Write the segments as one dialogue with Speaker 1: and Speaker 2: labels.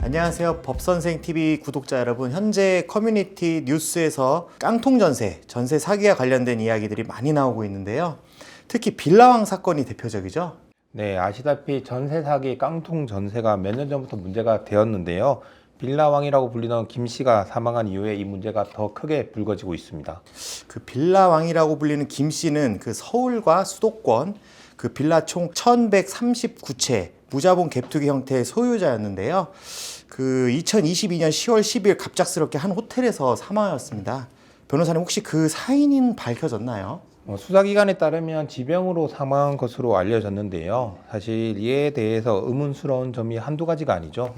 Speaker 1: 안녕하세요. 법선생TV 구독자 여러분. 현재 커뮤니티 뉴스에서 깡통 전세 사기와 관련된 이야기들이 많이 나오고 있는데요. 특히 빌라왕 사건이 대표적이죠.
Speaker 2: 네, 아시다시피 전세 사기 깡통 전세가 몇 년 전부터 문제가 되었는데요. 빌라왕이라고 불리던 김 씨가 사망한 이후에 이 문제가 더 크게 불거지고 있습니다.
Speaker 1: 그 빌라왕이라고 불리는 김 씨는 그 서울과 수도권 그 빌라 총 1139채 무자본 갭투기 형태의 소유자였는데요. 그 2022년 10월 10일 갑작스럽게 한 호텔에서 사망하였습니다. 변호사님 혹시 그 사인은 밝혀졌나요?
Speaker 2: 수사기관에 따르면 지병으로 사망한 것으로 알려졌는데요. 사실 이에 대해서 의문스러운 점이 한두 가지가 아니죠.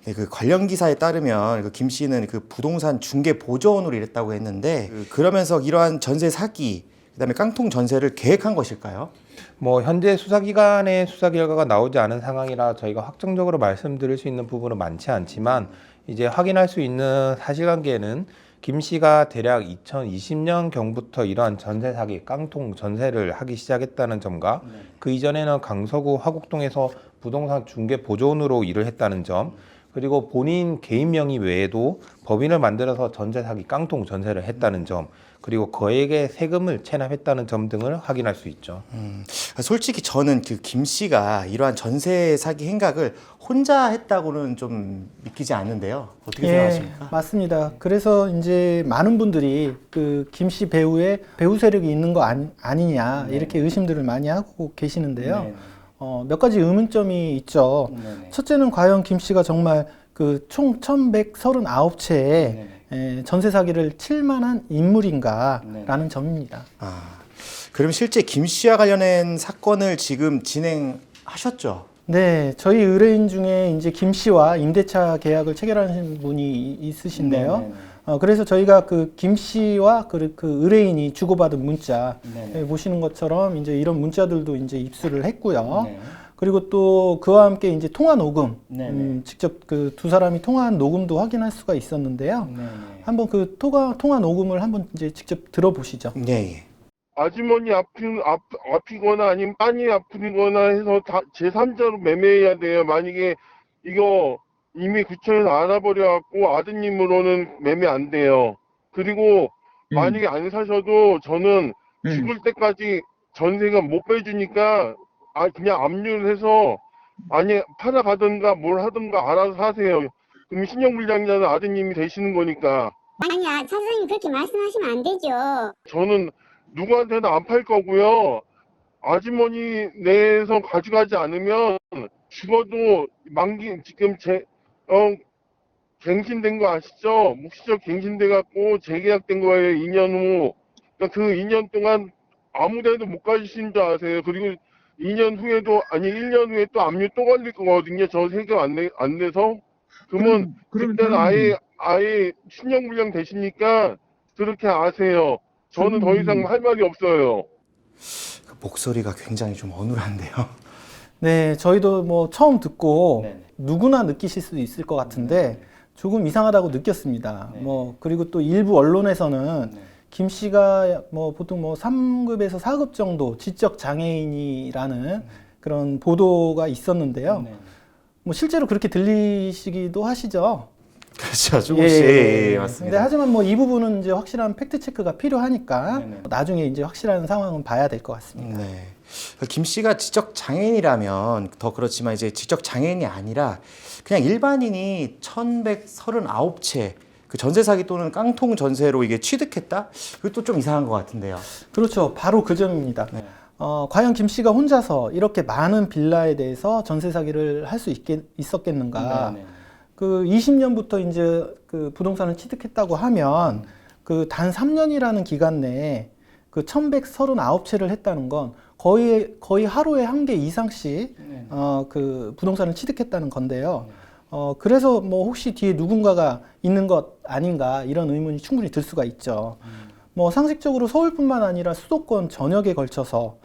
Speaker 1: 네, 그 관련 기사에 따르면 그 김 씨는 그 부동산 중개 보조원으로 일했다고 했는데 그러면서 이러한 전세 사기, 그다음에 깡통 전세를 계획한 것일까요?
Speaker 2: 현재 수사기관의 수사 결과가 나오지 않은 상황이라 저희가 확정적으로 말씀드릴 수 있는 부분은 많지 않지만 이제 확인할 수 있는 사실관계는 김 씨가 대략 2020년경부터 이러한 전세 사기, 깡통 전세를 하기 시작했다는 점과 그 이전에는 강서구 화곡동에서 부동산 중개 보조원으로 일을 했다는 점, 그리고 본인 개인 명의 외에도 법인을 만들어서 전세 사기, 깡통 전세를 했다는 점, 그리고 거액의 세금을 체납했다는 점 등을 확인할 수 있죠.
Speaker 1: 솔직히 저는 그 김 씨가 이러한 전세 사기 행각을 혼자 했다고는 좀 믿기지 않는데요. 어떻게 생각하십니까?
Speaker 3: 맞습니다. 그래서 이제 많은 분들이 그 김 씨 배우의 배후 세력이 있는 거 아니냐 이렇게 의심들을 많이 하고 계시는데요. 몇 가지 의문점이 있죠. 첫째는 과연 김 씨가 정말 그 총 1139채의 전세 사기를 칠 만한 인물인가라는 점입니다.
Speaker 1: 그럼 실제 김 씨와 관련된 사건을 지금 진행하셨죠?
Speaker 3: 네, 저희 의뢰인 중에 이제 김 씨와 임대차 계약을 체결하신 분이 있으신데요. 그래서 저희가 그 김 씨와 그 의뢰인이 주고받은 문자 보시는 것처럼 이제 이런 문자들도 이제 입수를 했고요. 그리고 또 그와 함께 이제 통화 녹음, 직접 그 두 사람이 통화한 녹음도 확인할 수가 있었는데요. 한번 그 통화 녹음을 한번 이제 직접 들어보시죠.
Speaker 1: 네.
Speaker 4: 아주머니 아프거나 아니면 많이 아프거나 해서 다 제3자로 매매해야 돼요. 만약에 이거 이미 구청에서 알아버려갖고 아드님으로는 매매 안 돼요. 그리고 만약에 안 사셔도 저는 죽을 때까지 전세가 못 빼주니까 그냥 압류를 해서 팔아가든가 뭘 하든가 알아서 하세요. 그럼 신용불량자는 아드님이 되시는 거니까.
Speaker 5: 아니야, 사장님 그렇게 말씀하시면 안 되죠.
Speaker 4: 저는 누구한테는 안 팔 거고요. 아주머니 내에서 가져가지 않으면 죽어도 지금 갱신된 거 아시죠? 묵시적 갱신돼 갖고 재계약된 거예요. 2년 후. 그러니까 그 2년 동안 아무 데도 못 가시는 줄 아세요. 그리고 2년 후에도 1년 후에 또 압류 또 걸릴 거거든요. 저 세금 안 내서. 그러면 그때는 아예 신용불량 되시니까 그렇게 아세요. 저는 더 이상 할 말이 없어요.
Speaker 1: 그 목소리가 굉장히 좀 어눌한데요.
Speaker 3: 네, 저희도 뭐 처음 듣고 누구나 느끼실 수도 있을 것 같은데 조금 이상하다고 느꼈습니다. 그리고 또 일부 언론에서는 김 씨가 보통 3급에서 4급 정도 지적 장애인이라는 그런 보도가 있었는데요. 실제로 그렇게 들리시기도 하시죠?
Speaker 1: 그렇죠. 조금씩. 맞습니다.
Speaker 3: 근데 하지만 이 부분은 이제 확실한 팩트 체크가 필요하니까 나중에 이제 확실한 상황은 봐야 될 것 같습니다.
Speaker 1: 네. 김 씨가 지적 장애인이라면 더 그렇지만 이제 지적 장애인이 아니라 그냥 일반인이 1139채 그 전세 사기 또는 깡통 전세로 이게 취득했다? 그것도 좀 이상한 것 같은데요.
Speaker 3: 그렇죠. 바로 그 점입니다. 과연 김 씨가 혼자서 이렇게 많은 빌라에 대해서 전세 사기를 할 수 있었겠는가? 그 20년부터 이제 그 부동산을 취득했다고 하면 그 단 3년이라는 기간 내에 그 1139채를 했다는 건 거의 하루에 한 개 이상씩 그 부동산을 취득했다는 건데요. 그래서 혹시 뒤에 누군가가 있는 것 아닌가 이런 의문이 충분히 들 수가 있죠. 상식적으로 서울뿐만 아니라 수도권 전역에 걸쳐서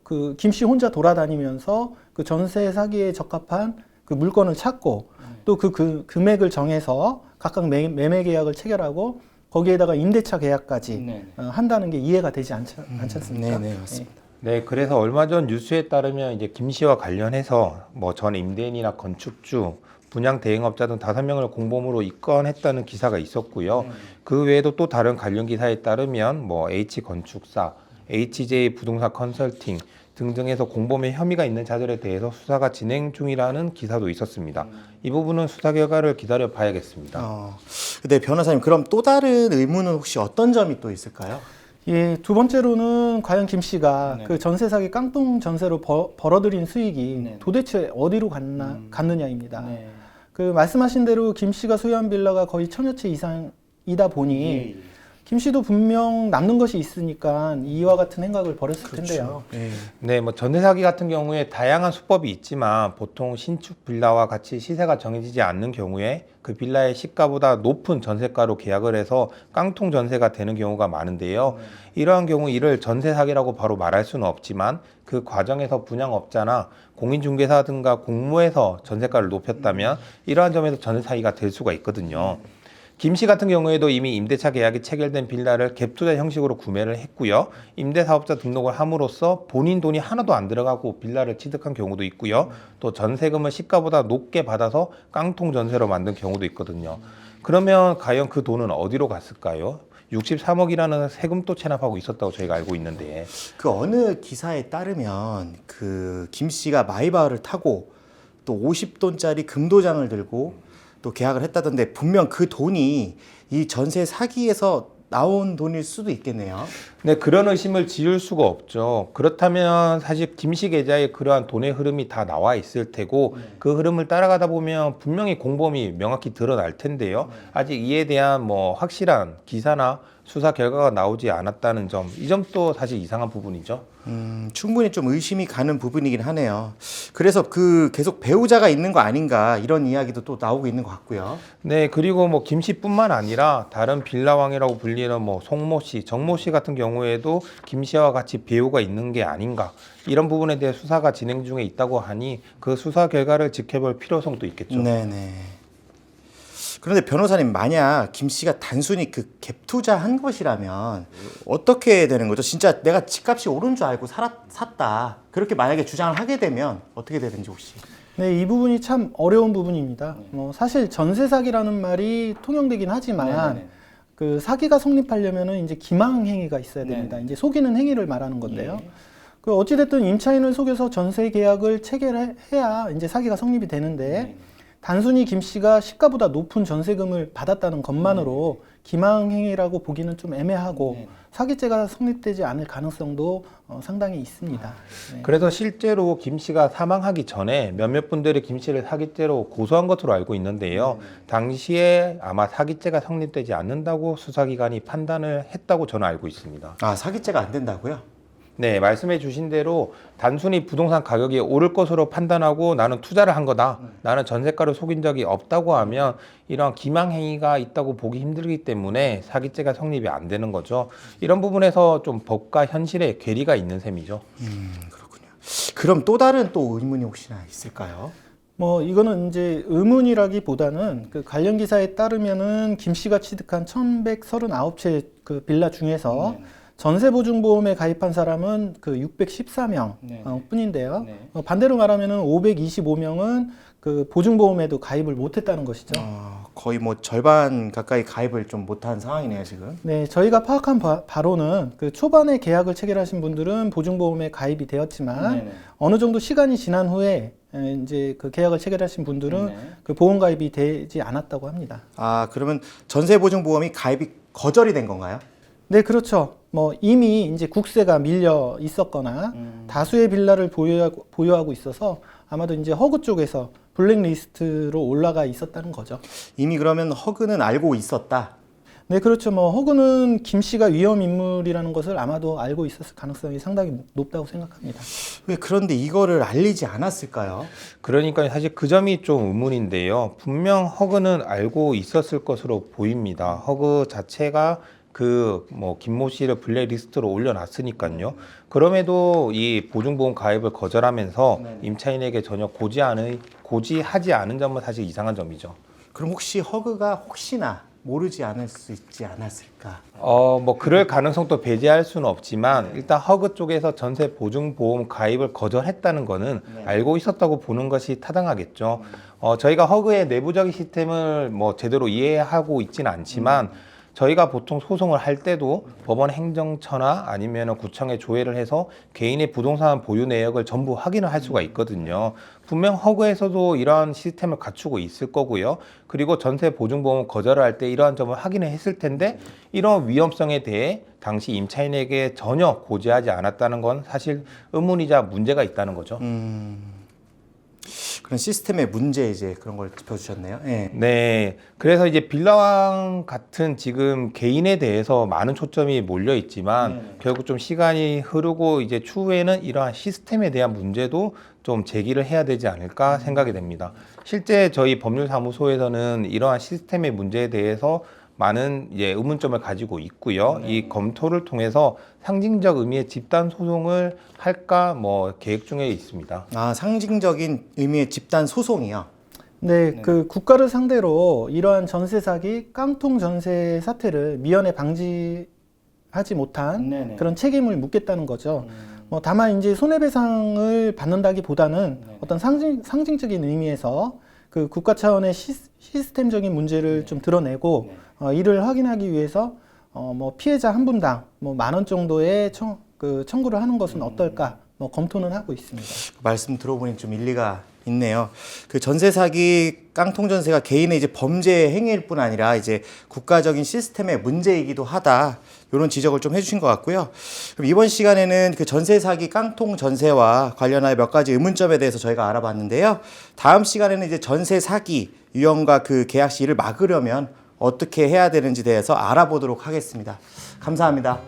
Speaker 3: 그 김 씨 혼자 돌아다니면서 그 전세 사기에 적합한 그 물건을 찾고 또 그 금액을 정해서 각각 매매 계약을 체결하고 거기에다가 임대차 계약까지 한다는 게 이해가 되지 않지 않습니까?
Speaker 1: 네, 맞습니다.
Speaker 2: 네, 그래서 얼마 전 뉴스에 따르면 이제 김 씨와 관련해서 전 임대인이나 건축주, 분양 대행업자 등 5명을 공범으로 입건했다는 기사가 있었고요. 그 외에도 또 다른 관련 기사에 따르면 뭐 H건축사, HJ 부동산 컨설팅 등등에서 공범의 혐의가 있는 자들에 대해서 수사가 진행 중이라는 기사도 있었습니다. 이 부분은 수사 결과를 기다려 봐야겠습니다.
Speaker 1: 근데 변호사님, 그럼 또 다른 의문은 혹시 어떤 점이 또 있을까요?
Speaker 3: 예, 두 번째로는 과연 김 씨가 그 전세 사기 깡통 전세로 벌어들인 수익이 도대체 어디로 갔느냐입니다. 그 말씀하신 대로 김 씨가 소유한 빌라가 거의 1000여 채 이상이다 보니 김 씨도 분명 남는 것이 있으니까 이와 같은 행각을 벌였을 텐데요.
Speaker 2: 네, 뭐 전세 사기 같은 경우에 다양한 수법이 있지만 보통 신축 빌라와 같이 시세가 정해지지 않는 경우에 그 빌라의 시가보다 높은 전세가로 계약을 해서 깡통 전세가 되는 경우가 많은데요. 이러한 경우 이를 전세 사기라고 바로 말할 수는 없지만 그 과정에서 분양업자나 공인중개사 등과 공모해서 전세가를 높였다면 이러한 점에서 전세 사기가 될 수가 있거든요. 김 씨 같은 경우에도 이미 임대차 계약이 체결된 빌라를 갭투자 형식으로 구매를 했고요. 임대사업자 등록을 함으로써 본인 돈이 하나도 안 들어가고 빌라를 취득한 경우도 있고요. 또 전세금을 시가보다 높게 받아서 깡통 전세로 만든 경우도 있거든요. 그러면 과연 그 돈은 어디로 갔을까요? 63억이라는 세금도 체납하고 있었다고 저희가 알고 있는데,
Speaker 1: 그 어느 기사에 따르면 그 김 씨가 마이바흐를 타고 또 50돈짜리 금도장을 들고 또 계약을 했다던데, 분명 그 돈이 이 전세 사기에서 나온 돈일 수도 있겠네요.
Speaker 2: 네, 그런 의심을 지울 수가 없죠. 그렇다면 사실 김 씨 계좌에 그러한 돈의 흐름이 다 나와 있을 테고 그 흐름을 따라가다 보면 분명히 공범이 명확히 드러날 텐데요. 아직 이에 대한 뭐 확실한 기사나 수사 결과가 나오지 않았다는 점, 이 점도 사실 이상한 부분이죠.
Speaker 1: 충분히 좀 의심이 가는 부분이긴 하네요. 그래서 그 계속 배우자가 있는 거 아닌가 이런 이야기도 또 나오고 있는 것 같고요.
Speaker 2: 네, 그리고 뭐 김 씨뿐만 아니라 다른 빌라왕이라고 불리는 뭐 송모 씨, 정모 씨 같은 경우에도 김 씨와 같이 배우가 있는 게 아닌가, 이런 부분에 대해 수사가 진행 중에 있다고 하니 그 수사 결과를 지켜볼 필요성도 있겠죠.
Speaker 1: 네네. 그런데 변호사님, 만약 김 씨가 단순히 그 갭 투자한 것이라면 어떻게 되는 거죠? 진짜 내가 집값이 오른 줄 알고 샀다, 그렇게 만약에 주장을 하게 되면 어떻게 되는지 혹시?
Speaker 3: 네, 이 부분이 참 어려운 부분입니다. 사실 전세 사기라는 말이 통용되긴 하지만 그 사기가 성립하려면은 이제 기망 행위가 있어야 됩니다. 이제 속이는 행위를 말하는 건데요. 그 어찌됐든 임차인을 속여서 전세 계약을 체결해야 이제 사기가 성립이 되는데, 단순히 김 씨가 시가보다 높은 전세금을 받았다는 것만으로 기망 행위라고 보기는 좀 애매하고 사기죄가 성립되지 않을 가능성도 상당히 있습니다.
Speaker 2: 그래서 실제로 김 씨가 사망하기 전에 몇몇 분들이 김 씨를 사기죄로 고소한 것으로 알고 있는데요. 당시에 아마 사기죄가 성립되지 않는다고 수사기관이 판단을 했다고 저는 알고 있습니다.
Speaker 1: 아, 사기죄가 안 된다고요?
Speaker 2: 네, 말씀해 주신 대로 단순히 부동산 가격이 오를 것으로 판단하고 나는 투자를 한 거다, 나는 전세가를 속인 적이 없다고 하면 이러한 기망 행위가 있다고 보기 힘들기 때문에 사기죄가 성립이 안 되는 거죠. 이런 부분에서 좀 법과 현실의 괴리가 있는 셈이죠.
Speaker 1: 그렇군요. 그럼 또 다른 또 의문이 혹시나 있을까요?
Speaker 3: 뭐 이거는 이제 의문이라기보다는 그 관련 기사에 따르면은 김 씨가 취득한 1139채 그 빌라 중에서 전세보증보험에 가입한 사람은 그 614명 뿐인데요. 반대로 말하면은 525명은 그 보증보험에도 가입을 못했다는 것이죠.
Speaker 1: 거의 뭐 절반 가까이 가입을 좀 못한 상황이네요, 지금.
Speaker 3: 네, 저희가 파악한 바로는 그 초반에 계약을 체결하신 분들은 보증보험에 가입이 되었지만 어느 정도 시간이 지난 후에 이제 그 계약을 체결하신 분들은 그 보험 가입이 되지 않았다고 합니다.
Speaker 1: 아, 그러면 전세보증보험이 가입이 거절이 된 건가요?
Speaker 3: 네, 그렇죠. 뭐 이미 이제 국세가 밀려 있었거나 다수의 빌라를 보유하고 있어서 아마도 이제 허그 쪽에서 블랙리스트로 올라가 있었다는 거죠.
Speaker 1: 이미 그러면 허그는 알고 있었다.
Speaker 3: 네, 그렇죠. 뭐 허그는 김 씨가 위험 인물이라는 것을 아마도 알고 있었을 가능성이 상당히 높다고 생각합니다.
Speaker 1: 왜 그런데 이거를 알리지 않았을까요?
Speaker 2: 그러니까 사실 그 점이 좀 의문인데요. 분명 허그는 알고 있었을 것으로 보입니다. 허그 자체가 그 뭐 김모 씨를 블랙리스트로 올려놨으니까요. 그럼에도 이 보증보험 가입을 거절하면서 임차인에게 전혀 고지하지 않은 점은 사실 이상한 점이죠.
Speaker 1: 그럼 혹시 허그가 혹시나 모르지 않을 수 있지 않았을까?
Speaker 2: 뭐 그럴 가능성도 배제할 수는 없지만 일단 허그 쪽에서 전세 보증 보험 가입을 거절했다는 거는 알고 있었다고 보는 것이 타당하겠죠. 저희가 허그의 내부적인 시스템을 뭐 제대로 이해하고 있지는 않지만 저희가 보통 소송을 할 때도 법원 행정처나 아니면 구청에 조회를 해서 개인의 부동산 보유 내역을 전부 확인을 할 수가 있거든요. 분명 허그에서도 이러한 시스템을 갖추고 있을 거고요. 그리고 전세 보증보험 거절을 할 때 이러한 점을 확인을 했을 텐데 이런 위험성에 대해 당시 임차인에게 전혀 고지하지 않았다는 건 사실 의문이자 문제가 있다는 거죠.
Speaker 1: 그런 시스템의 문제 이제 그런 걸 짚어주셨네요. 예.
Speaker 2: 네. 그래서 이제 빌라왕 같은 지금 개인에 대해서 많은 초점이 몰려 있지만 결국 좀 시간이 흐르고 이제 추후에는 이러한 시스템에 대한 문제도 좀 제기를 해야 되지 않을까 생각이 됩니다. 실제 저희 법률사무소에서는 이러한 시스템의 문제에 대해서 많은 의문점을 가지고 있고요. 이 검토를 통해서 상징적 의미의 집단 소송을 할까 계획 중에 있습니다.
Speaker 1: 아, 상징적인 의미의 집단 소송이요.
Speaker 3: 네, 그 국가를 상대로 이러한 전세 사기, 깡통 전세 사태를 미연에 방지하지 못한 그런 책임을 묻겠다는 거죠. 다만 이제 손해배상을 받는다기보다는 어떤 상징적인 의미에서 그 국가 차원의 시스템적인 문제를 좀 드러내고 이를 확인하기 위해서 피해자 한 분당 10,000원 정도의 청구를 하는 것은 어떨까 검토는 하고 있습니다.
Speaker 1: 말씀 들어보니 좀 일리가 있네요. 그 전세 사기, 깡통 전세가 개인의 이제 범죄 행위일 뿐 아니라 이제 국가적인 시스템의 문제이기도 하다. 이런 지적을 좀 해주신 것 같고요. 그럼 이번 시간에는 그 전세 사기, 깡통 전세와 관련하여 몇 가지 의문점에 대해서 저희가 알아봤는데요. 다음 시간에는 이제 전세 사기 유형과 그 계약 시 이를 막으려면 어떻게 해야 되는지 대해서 알아보도록 하겠습니다. 감사합니다.